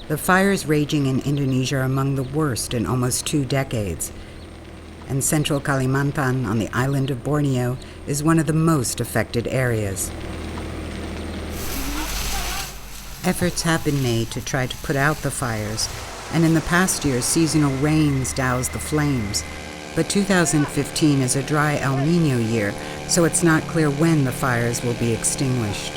The fires raging in Indonesia are among the worst in almost 2 decades, and central Kalimantan on the island of Borneo is one of the most affected areas. Efforts have been made to try to put out the fires, and in the past year, seasonal rains doused the flames. But 2015 is a dry El Niño year, so it's not clear when the fires will be extinguished.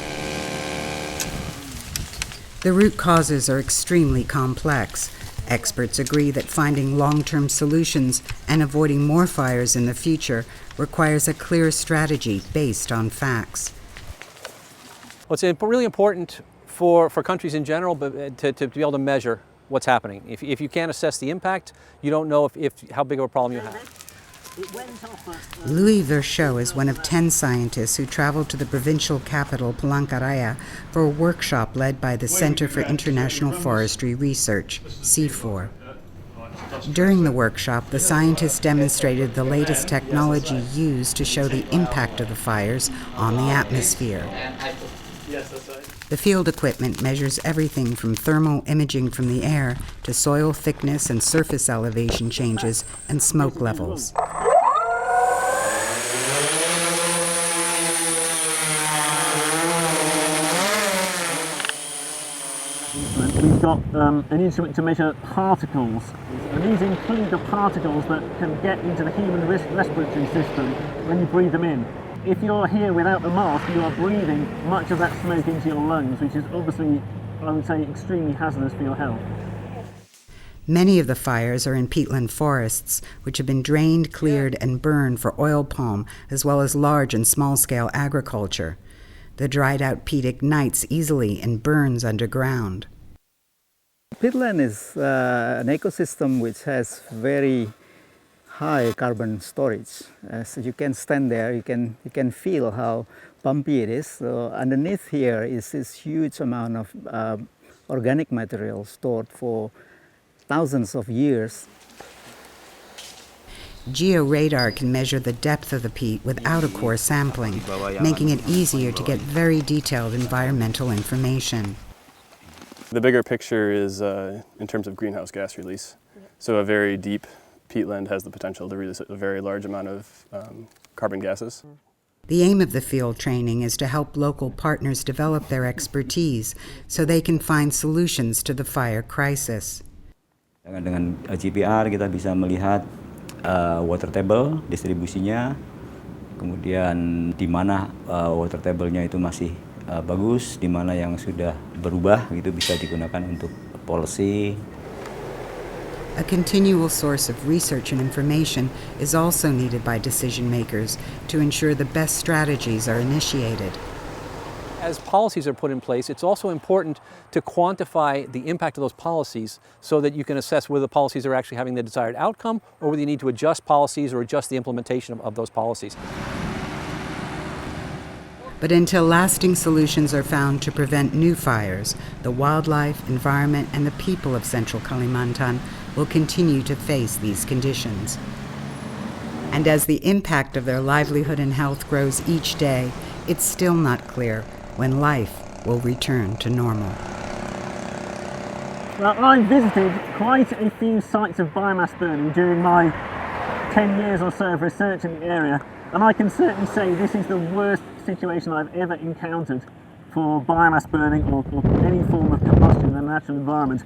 The root causes are extremely complex. Experts agree that finding long-term solutions and avoiding more fires in the future requires a clear strategy based on facts. Well, it's really important for countries in general to be able to measure what's happening. If you can't assess the impact, you don't know how big of a problem you have. Louis Verchot is one of 10 scientists who traveled to the provincial capital, Palangkaraya, for a workshop led by the Center for International Forestry Research, C4. During the workshop, the scientists demonstrated the latest technology used to show the impact of the fires on the atmosphere. The field equipment measures everything from thermal imaging from the air to soil thickness and surface elevation changes and smoke levels. We've got an instrument to measure particles, and these include the particles that can get into the human respiratory system when you breathe them in. If you're here without the mask, you are breathing much of that smoke into your lungs, which is obviously, I would say, extremely hazardous for your health. Many of the fires are in peatland forests, which have been drained, cleared, and burned for oil palm, as well as large and small-scale agriculture. The dried-out peat ignites easily and burns underground. Peatland is an ecosystem which has very high carbon storage. So you can stand there, you can feel how bumpy it is. So underneath here is this huge amount of organic material stored for thousands of years. Georadar can measure the depth of the peat without a core sampling, making it easier to get very detailed environmental information. The bigger picture is in terms of greenhouse gas release. So a very deep peatland has the potential to release a very large amount of carbon gases. The aim of the field training is to help local partners develop their expertise so they can find solutions to the fire crisis. Dengan GPR kita bisa melihat water table distribusinya, kemudian di mana water table-nya itu masih bagus, di mana yang sudah berubah gitu bisa digunakan untuk policy. A continual source of research and information is also needed by decision makers to ensure the best strategies are initiated. As policies are put in place, it's also important to quantify the impact of those policies so that you can assess whether the policies are actually having the desired outcome or whether you need to adjust policies or adjust the implementation of those policies. But until lasting solutions are found to prevent new fires, the wildlife, environment, and the people of central Kalimantan will continue to face these conditions. And as the impact of their livelihood and health grows each day, it's still not clear when life will return to normal. Well, I visited quite a few sites of biomass burning during my 10 years or so of research in the area, and I can certainly say this is the worst situation I've ever encountered for biomass burning or any form of combustion in the natural environment.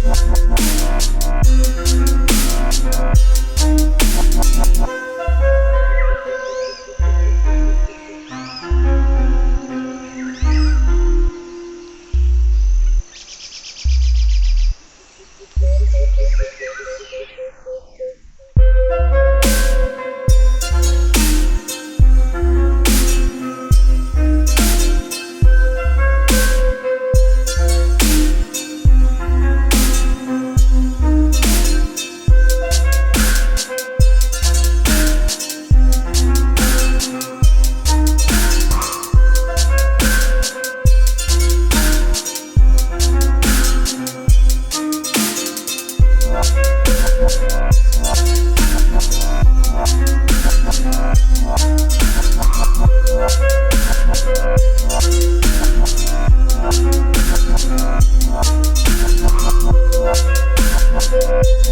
We'll be right back.